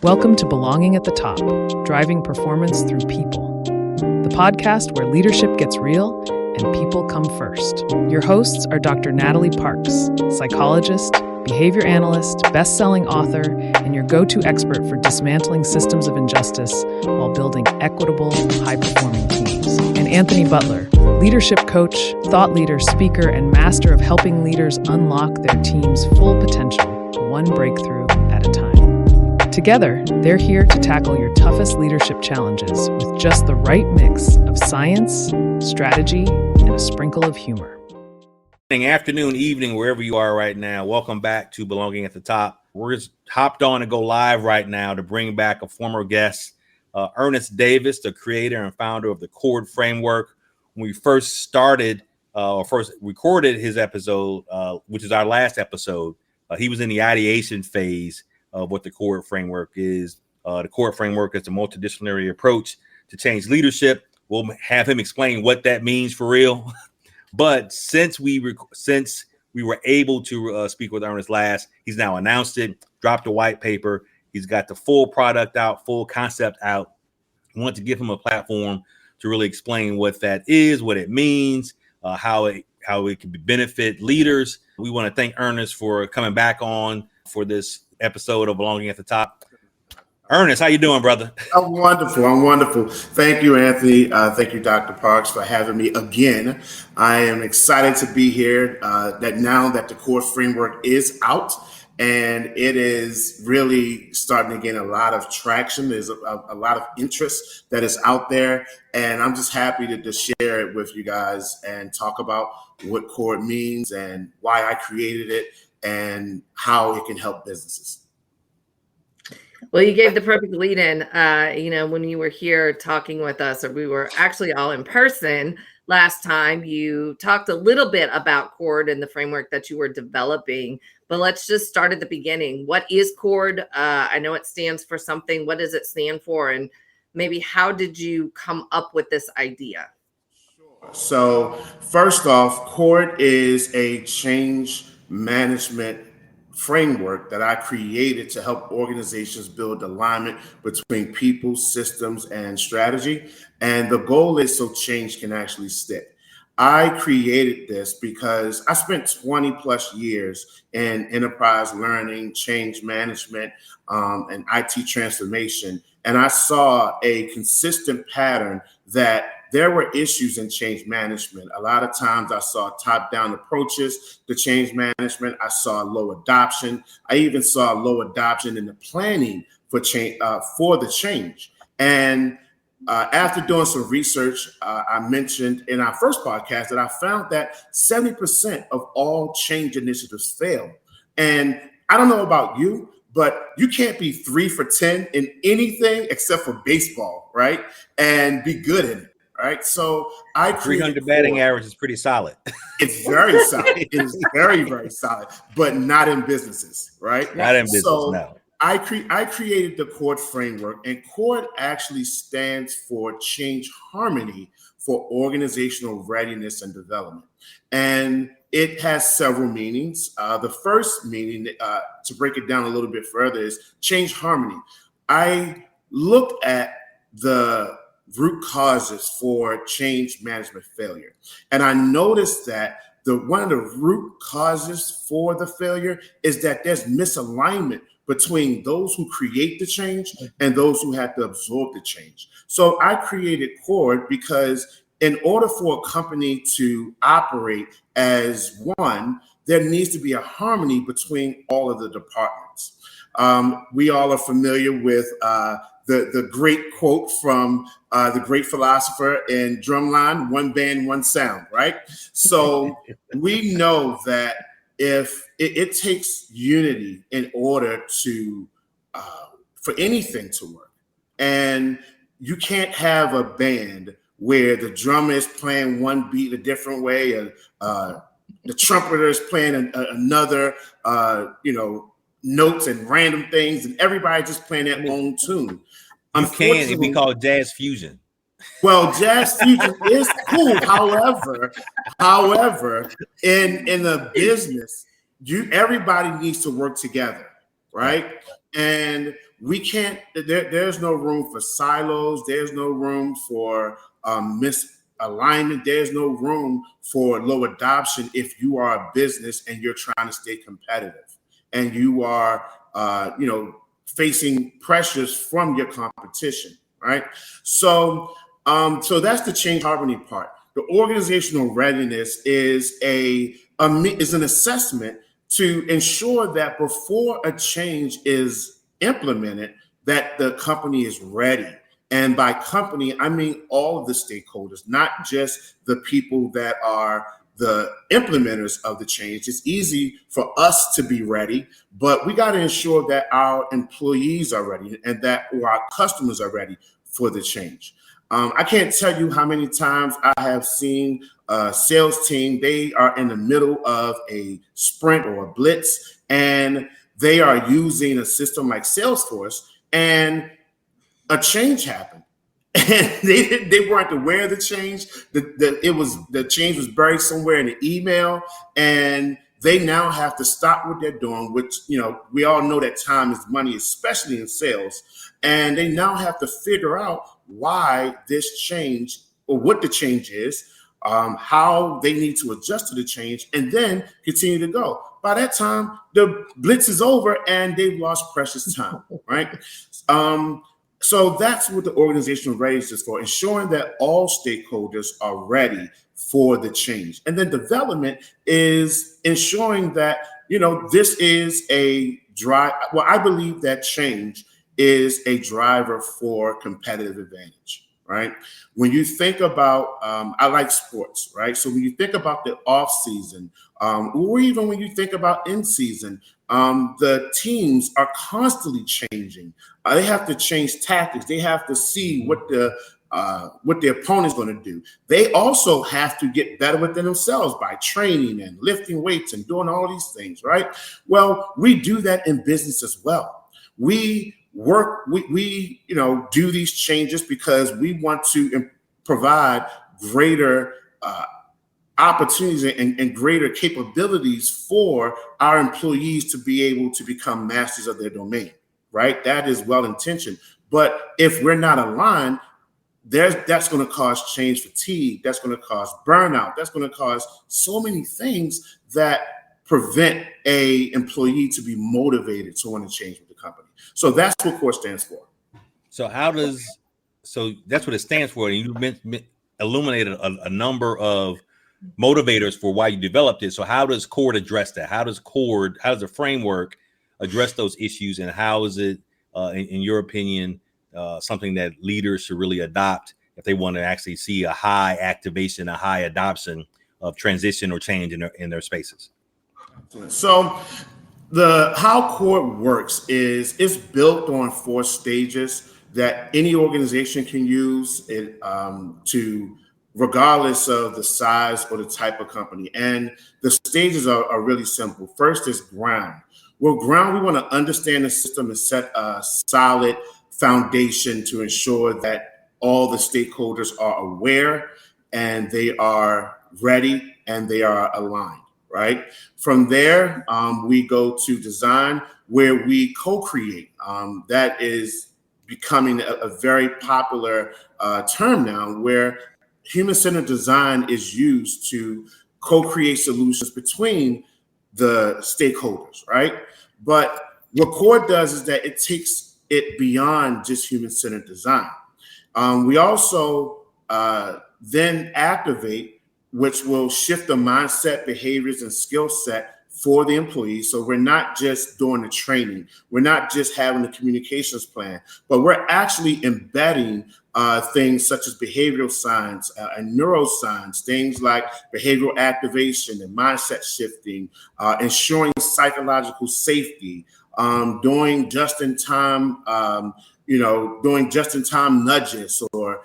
Welcome to Belonging at the Top, driving performance through people. The podcast where leadership gets real and people come first. Your hosts are Dr. Natalie Parks, psychologist, behavior analyst, best-selling author, and your go-to expert for dismantling systems of injustice while building equitable, high-performing teams. And Anthony Butler, leadership coach, thought leader, speaker, and master of helping leaders unlock their team's full potential, one breakthrough at a time. Together, they're here to tackle your toughest leadership challenges with just the right mix of science, strategy, and a sprinkle of humor. Afternoon, evening, wherever you are right now. Welcome back to Belonging at the Top. We're just hopped on to go live right now to bring back a former guest, Ernest Davis, the creator and founder of the CHORD Framework. When we first started, first recorded his episode, which is our last episode, he was in the ideation phase of what the CHORD Framework is. The CHORD Framework is a multidisciplinary approach to change leadership. We'll have him explain what that means for real. But since we were able to speak with Ernest last, he's now announced it, dropped a white paper. He's got the full product out, full concept out. We want to give him a platform to really explain what that is, what it means, how it can benefit leaders. We want to thank Ernest for coming back on for this episode of Belonging at the Top. Ernest, how you doing, brother? I'm wonderful. Thank you, Anthony. Thank you, Dr. Parks, for having me again. I am excited to be here that now that the CHORD Framework is out and it is really starting to gain a lot of traction. There's a lot of interest that is out there. And I'm just happy to share it with you guys and talk about what CHORD means and why I created it and how it can help businesses. Well, you gave the perfect lead in, when you were here talking with us, or we were actually all in person last time, you talked a little bit about CHORD and the framework that you were developing, but let's just start at the beginning. What is CHORD? I know it stands for something. What does it stand for? And maybe how did you come up with this idea? Sure. So first off, CHORD is a change management framework that I created to help organizations build alignment between people, systems, and strategy. And the goal is so change can actually stick. I created this because I spent 20 plus years in enterprise learning, change management, and IT transformation. And I saw a consistent pattern that there were issues in change management. A lot of times I saw top-down approaches to change management. I saw low adoption. I even saw low adoption in the planning for change, for the change. And after doing some research, I mentioned in our first podcast that I found that 70% of all change initiatives fail. And I don't know about you, but you can't be 3 for 10 in anything except for baseball, right? And be good in it. Right. So 300 batting average is pretty solid. It's very solid. It is very, very solid, but not in businesses. Right. Not in business. So no. I created the CHORD framework, and CHORD actually stands for change harmony for organizational readiness and development. And it has several meanings. The first meaning, to break it down a little bit further, is change harmony. I looked at the root causes for change management failure. And I noticed that one of the root causes for the failure is that there's misalignment between those who create the change and those who have to absorb the change. So I created CHORD because in order for a company to operate as one, there needs to be a harmony between all of the departments. We all are familiar with the great quote from the great philosopher in Drumline, one band, one sound, right? So we know that if it takes unity in order to for anything to work. And you can't have a band where the drummer is playing one beat a different way, and the trumpeter is playing another, notes and random things, and everybody just playing their own tune. You can, it'd be called jazz fusion. Well, jazz fusion is cool. However, in the business, everybody needs to work together, right? And we can't, there's no room for silos. There's no room for misalignment. There's no room for low adoption if you are a business and you're trying to stay competitive and you are, facing pressures from your competition, right? So that's the change harmony part. The organizational readiness is an assessment to ensure that before a change is implemented, that the company is ready. And by company, I mean all of the stakeholders, not just the people that are the implementers of the change. It's easy for us to be ready, but we got to ensure that our employees are ready and that our customers are ready for the change. I can't tell you how many times I have seen a sales team, they are in the middle of a sprint or a blitz, and they are using a system like Salesforce, and a change happened. And they weren't aware of the change. The change was buried somewhere in the email, and they now have to stop what they're doing, which, we all know that time is money, especially in sales. And they now have to figure out why this change, or what the change is, how they need to adjust to the change, and then continue to go. By that time, the blitz is over and they've lost precious time, right? So that's what the organizational readiness is for, ensuring that all stakeholders are ready for the change. And then development is ensuring that, this is a drive. Well, I believe that change is a driver for competitive advantage, right? When you think about, I like sports, right? So when you think about the off season, or even when you think about in season, the teams are constantly changing. They have to change tactics. They have to see what the opponent's going to do. They also have to get better within themselves by training and lifting weights and doing all these things, right? Well, we do that in business as well. We do these changes because we want to provide greater opportunities and greater capabilities for our employees to be able to become masters of their domain, right? That is well-intentioned. But if we're not aligned, that's going to cause change fatigue. That's going to cause burnout. That's going to cause so many things that prevent a employee to be motivated to want to change with the company. So that's what CHORD stands for. So that's what it stands for. And you illuminated a number of motivators for why you developed it. So how does CHORD address that? How does the framework address those issues? And how is it, in your opinion, something that leaders should really adopt if they want to actually see a high activation, a high adoption of transition or change in their spaces? So how CHORD works is it's built on 4 stages that any organization can use it to, regardless of the size or the type of company. And the stages are really simple. First is ground. Well, ground, we want to understand the system and set a solid foundation to ensure that all the stakeholders are aware and they are ready and they are aligned, right? From there, we go to design, where we co-create. That is becoming a very popular term now, where human-centered design is used to co-create solutions between the stakeholders, right? But what CHORD does is that it takes it beyond just human-centered design. We also then activate, which will shift the mindset, behaviors, and skill set for the employees. So we're not just doing the training. We're not just having the communications plan, but we're actually embedding things such as behavioral science and neuroscience, things like behavioral activation and mindset shifting, ensuring psychological safety, doing just-in-time nudges or,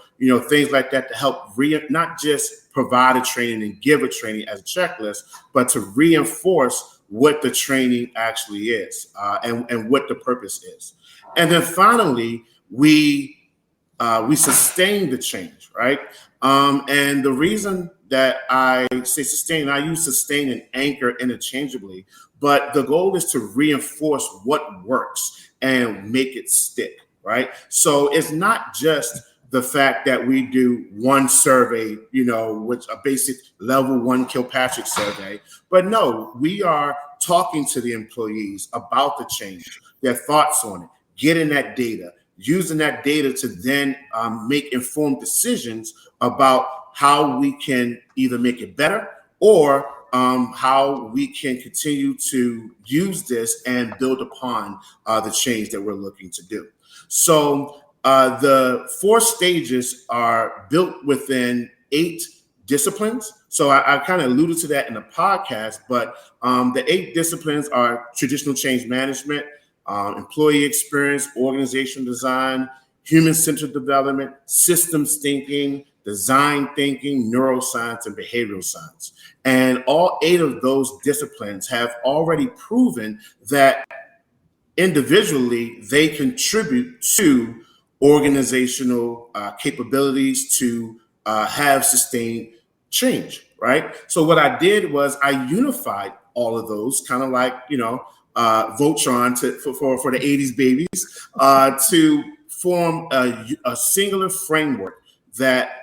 things like that to help not just provide a training and give a training as a checklist, but to reinforce what the training actually is and what the purpose is. And then finally, we sustain the change, right? And the reason that I say sustain, I use sustain and anchor interchangeably, but the goal is to reinforce what works and make it stick, right? So it's not just the fact that we do one survey, which a basic level 1 Kilpatrick survey, but no, we are talking to the employees about the change, their thoughts on it, getting that data, using that data to then make informed decisions about how we can either make it better or how we can continue to use this and build upon the change that we're looking to do. So the 4 stages are built within 8 disciplines. So I kind of alluded to that in the podcast, but the 8 disciplines are traditional change management, employee experience, organizational design, human-centered development, systems thinking, design thinking, neuroscience, and behavioral science. And all 8 of those disciplines have already proven that individually they contribute to organizational capabilities to have sustained change, right? So what I did was I unified all of those, kind of like, Voltron for the 80s babies, to form a singular framework that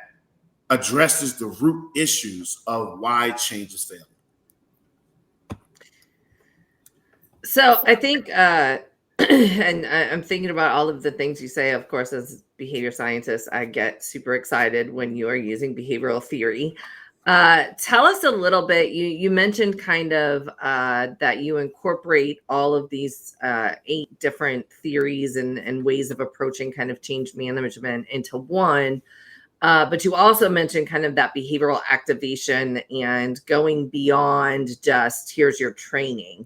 addresses the root issues of why change is failing. So I think, and I'm thinking about all of the things you say. Of course, as behavior scientists, I get super excited when you are using behavioral theory. Tell us a little bit. You mentioned kind of that you incorporate all of these 8 different theories and ways of approaching kind of change management into one. But you also mentioned kind of that behavioral activation and going beyond just here's your training.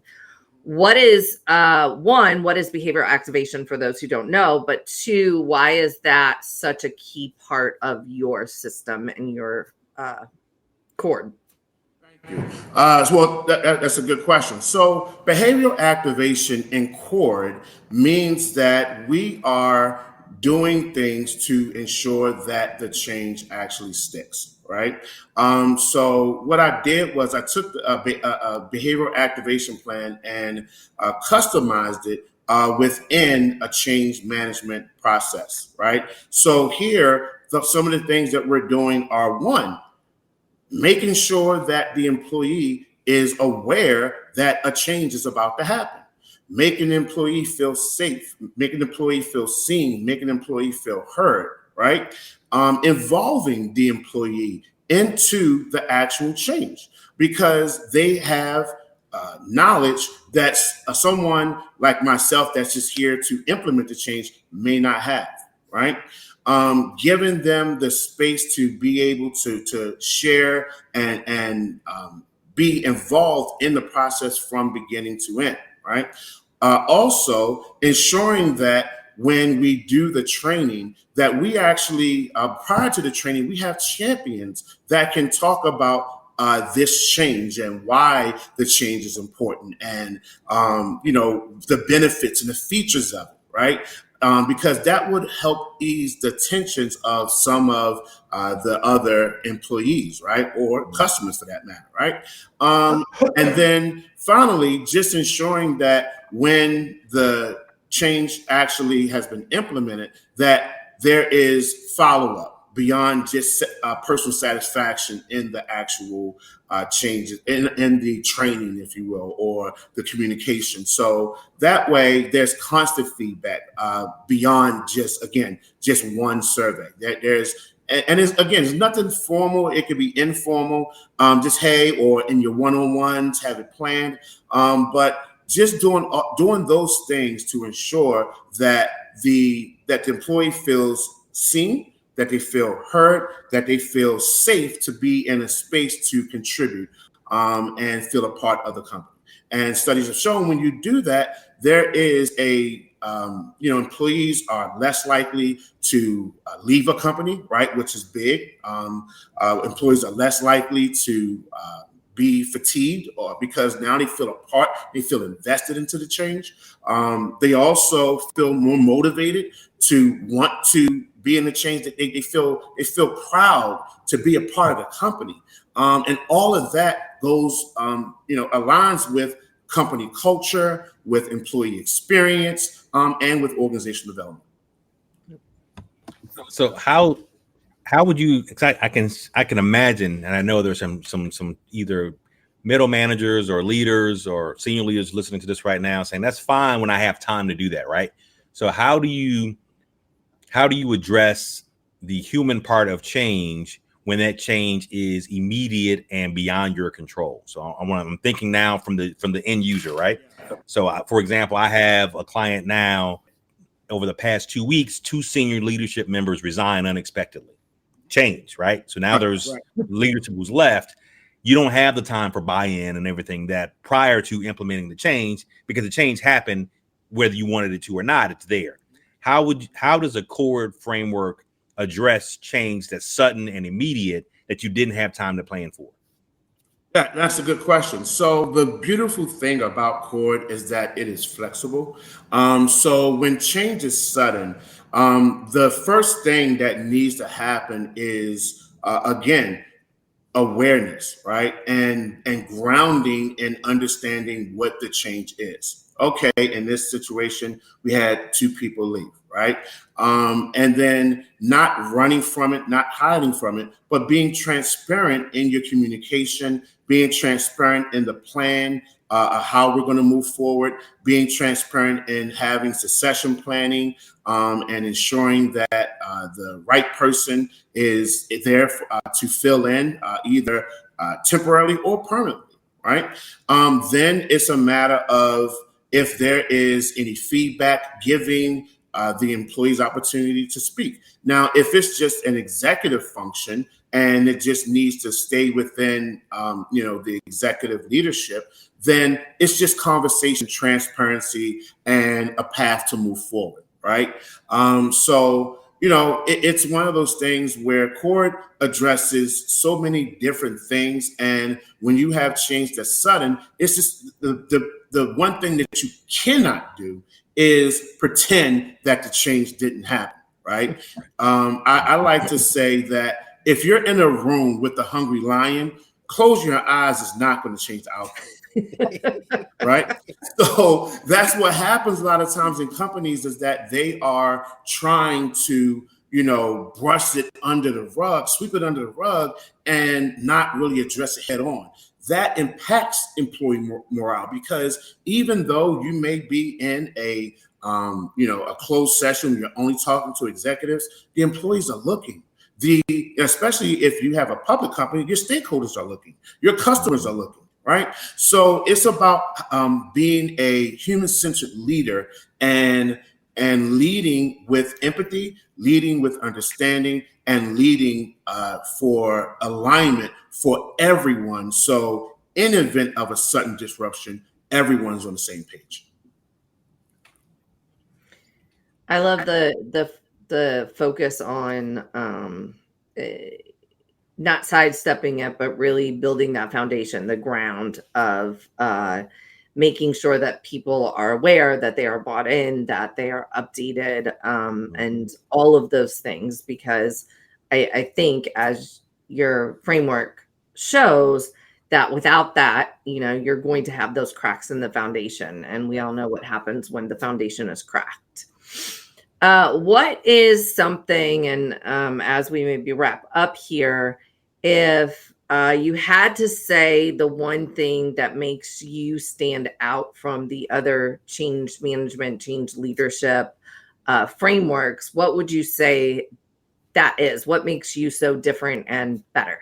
What is what is behavior activation for those who don't know? But 2, why is that such a key part of your system and your CHORD? Thank you. Well, that's a good question. So behavioral activation in CHORD means that we are doing things to ensure that the change actually sticks, right? So what I did was I took a behavioral activation plan and customized it within a change management process, right? So here, some of the things that we're doing are 1, making sure that the employee is aware that a change is about to happen. Making the employee feel safe, making the employee feel seen, making the employee feel heard, right? Involving the employee into the actual change because they have knowledge that someone like myself that's just here to implement the change may not have, right? Giving them the space to be able to share and be involved in the process from beginning to end, right? Also ensuring that when we do the training, that we actually, prior to the training, we have champions that can talk about this change and why the change is important and, the benefits and the features of it, right? Because that would help ease the tensions of some of the other employees, right? Or customers for that matter, right? And then finally, just ensuring that when the change actually has been implemented, that there is follow-up beyond just personal satisfaction in the actual changes, in the training, if you will, or the communication. So that way there's constant feedback beyond just one survey. It's nothing formal. It could be informal, just hey, or in your one-on-ones, have it planned. But just doing those things to ensure that the employee feels seen, that they feel heard, that they feel safe to be in a space to contribute and feel a part of the company. And studies have shown when you do that, there is employees are less likely to leave a company, right, which is big. Employees are less likely to be fatigued or because now they feel a part, they feel invested into the change. They also feel more motivated to want to be in the change. That they feel proud to be a part of the company. And all of that goes, aligns with company culture, with employee experience, and with organizational development. So how would you? I can imagine, and I know there's some either middle managers or leaders or senior leaders listening to this right now saying that's fine when I have time to do that, right? So how do you address the human part of change when that change is immediate and beyond your control? So I'm thinking now from the end user, right? So for example, I have a client now. Over the past 2 weeks, 2 senior leadership members resign unexpectedly. Change, right? So now there's leadership who's left. You don't have the time for buy-in and everything that prior to implementing the change, because the change happened whether you wanted it to or not. It's there. How does a CHORD framework address change that's sudden and immediate that you didn't have time to plan for? Yeah, that's a good question. So the beautiful thing about CHORD is that it is flexible. So when change is sudden, the first thing that needs to happen is, again, awareness, right? And grounding and understanding what the change is. Okay, in this situation, we had 2 people leave, right? And then not running from it, not hiding from it, but being transparent in your communication, being transparent in the plan, how we're going to move forward, being transparent in having succession planning, and ensuring that the right person is there to fill in either temporarily or permanently, right? Then it's a matter of, if there is any feedback, giving the employees opportunity to speak. Now, if it's just an executive function and it just needs to stay within, the executive leadership, then it's just conversation, transparency, and a path to move forward, right? It's one of those things where CHORD addresses so many different things. And when you have change that's sudden, it's just the one thing that you cannot do is pretend that the change didn't happen, right? I like to say that if you're in a room with a hungry lion, close your eyes is not going to change the outcome. Right? So that's what happens a lot of times in companies, is that they are trying to, brush it under the rug, sweep it under the rug, and not really address it head on. That impacts employee morale, because even though you may be in a closed session, you're only talking to executives, the employees are looking. Especially if you have a public company, your stakeholders are looking, your customers are looking, right? So it's about being a human-centered leader and leading with empathy, leading with understanding, and leading for alignment for everyone. So in event of a sudden disruption, everyone's on the same page. I love the focus on not sidestepping it, but really building that foundation, the ground of making sure that people are aware, that they are bought in, that they are updated, and all of those things. Because I think, as your framework shows, that without that, you're going to have those cracks in the foundation. And we all know what happens when the foundation is cracked. What is something, and as we maybe wrap up here, if you had to say the one thing that makes you stand out from the other change management, change leadership frameworks, what would you say that is? What makes you so different and better?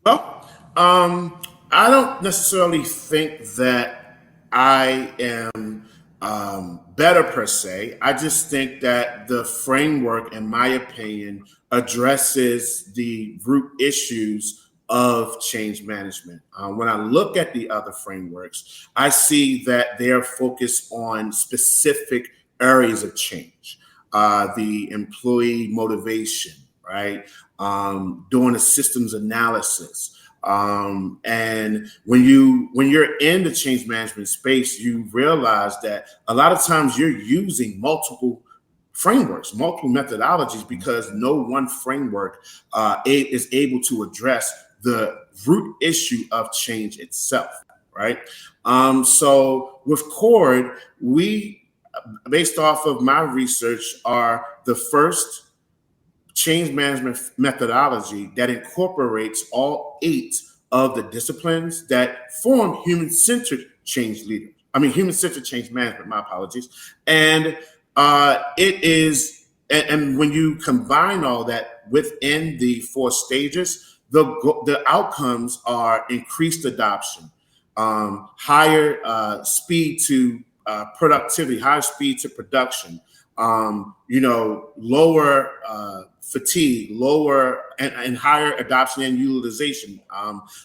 Well, I don't necessarily think that I am better per se. I just think that the framework, in my opinion, addresses the root issues of change management. When I look at the other frameworks, I see that they're focused on specific areas of change. The employee motivation, right? Doing a systems analysis. And when you're in the change management space, you realize that a lot of times you're using multiple frameworks, multiple methodologies, because no one framework is able to address the root issue of change itself, right? So with CHORD, we, based off of my research, are the first change management methodology that incorporates all 8 of the disciplines that form human-centered change human-centered change management, my apologies. And it is, and when you combine all that within the 4 stages, the outcomes are increased adoption, higher speed to productivity, higher speed to production, lower fatigue, lower and higher adoption and utilization.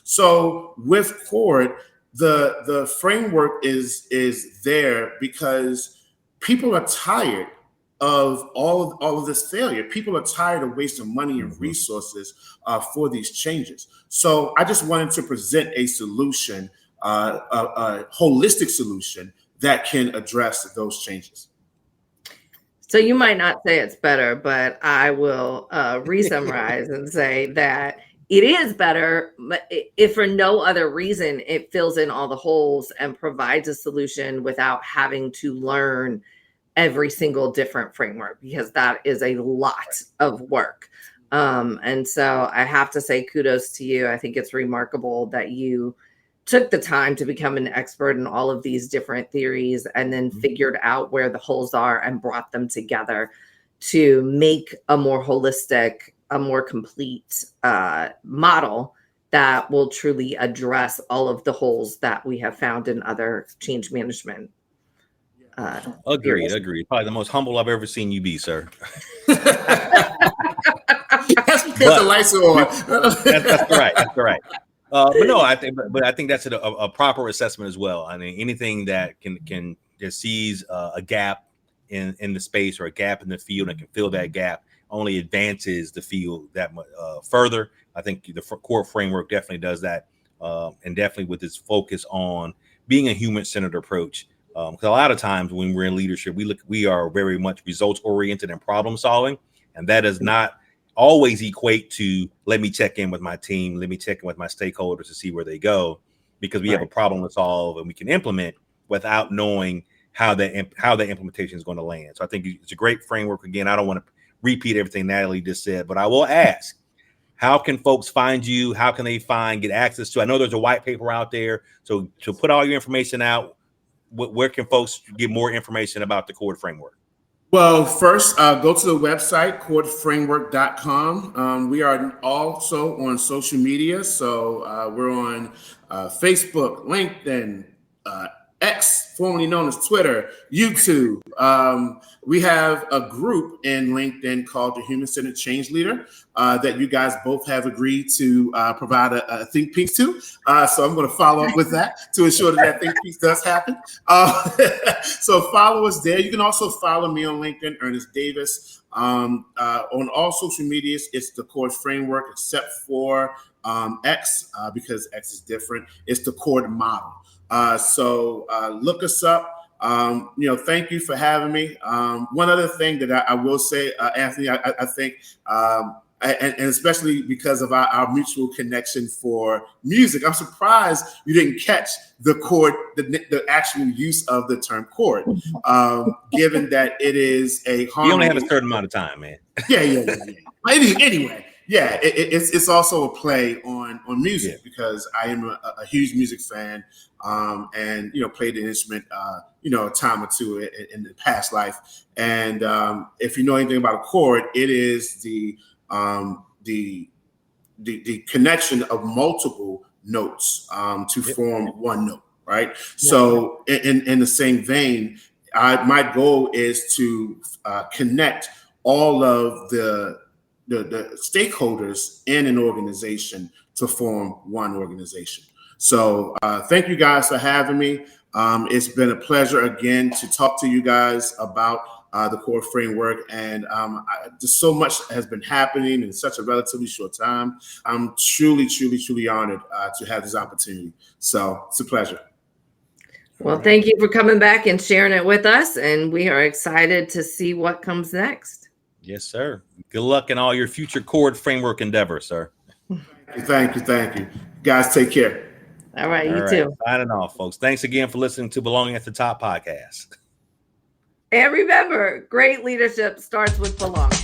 So with CHORD, the framework is there because people are tired of all of this failure. People are tired of wasting money and resources for these changes. So I just wanted to present a solution, a holistic solution that can address those changes. So you might not say it's better, but I will re-summarize and say that it is better, but if for no other reason, it fills in all the holes and provides a solution without having to learn every single different framework, because that is a lot of work. And so I have to say kudos to you. I think it's remarkable that you took the time to become an expert in all of these different theories and then figured out where the holes are and brought them together to make a more holistic, a more complete model that will truly address all of the holes that we have found in other change management. Agreed. Probably the most humble I've ever seen you be, sir. That's because the lights are on. That's right. That's right. But no, I think that's a proper assessment as well. I mean, anything that can that sees a gap in the space or a gap in the field and can fill that gap only advances the field that much further. I think the CHORD framework definitely does that, and definitely with its focus on being a human-centered approach. Because a lot of times when we're in leadership, we are very much results oriented and problem solving, and that does not always equate to let me check in with my team, let me check in with my stakeholders to see where they go, because we have a problem to solve and we can implement without knowing how the implementation is going to land. So I think it's a great framework. Again, I don't want to repeat everything Natalie just said, but I will ask, how can folks find you? How can they get access to? I know there's a white paper out there, so to put all your information out, where can folks get more information about the CHORD framework? Well, first, go to the website, chordframework.com. We are also on social media. So we're on Facebook, LinkedIn, X, formerly known as Twitter, YouTube. We have a group in LinkedIn called the Human Centered Change Leader that you guys both have agreed to provide a think piece to. So I'm going to follow up with that to ensure that think piece does happen. So follow us there. You can also follow me on LinkedIn, Ernest Davis. On all social medias, it's the CHORD framework, except for X, because X is different. It's the CHORD model. So look us up. Thank you for having me. One other thing that I will say, Anthony, I think, and especially because of our mutual connection for music, I'm surprised you didn't catch the chord, the actual use of the term chord, given that it is a harmony. You only have a certain amount of time, man. Yeah. Anyway. Yeah, it's also a play on music, because I am a huge music fan, and played an instrument a time or two in the past life. And if you know anything about a chord, it is the connection of multiple notes to form one note, right? So in the same vein, my goal is to connect all of the stakeholders in an organization to form one organization. So thank you guys for having me. It's been a pleasure again to talk to you guys about the CHORD framework, and just so much has been happening in such a relatively short time. I'm truly honored to have this opportunity. So it's a pleasure. Well, thank you for coming back and sharing it with us, and we are excited to see what comes next. Yes, sir. Good luck in all your future CHORD framework endeavors, sir. Thank you. Guys, take care. All right, All you right, too. signing off, folks. Thanks again for listening to Belonging at the Top podcast. And remember, great leadership starts with belonging.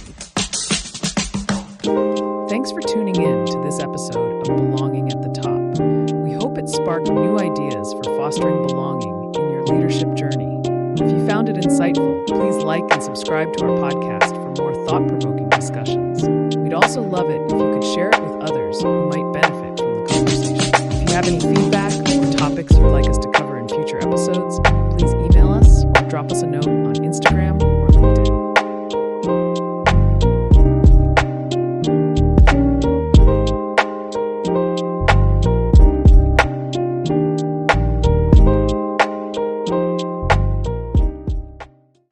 Thanks for tuning in to this episode of Belonging at the Top. We hope it sparked new ideas for fostering belonging in your leadership journey. If you found it insightful, please like and subscribe to our podcast for more thought-provoking discussions. We'd also love it if you could share it with others who might benefit from the conversation. If you have any feedback or topics you'd like us to cover in future episodes, please email us or drop us a note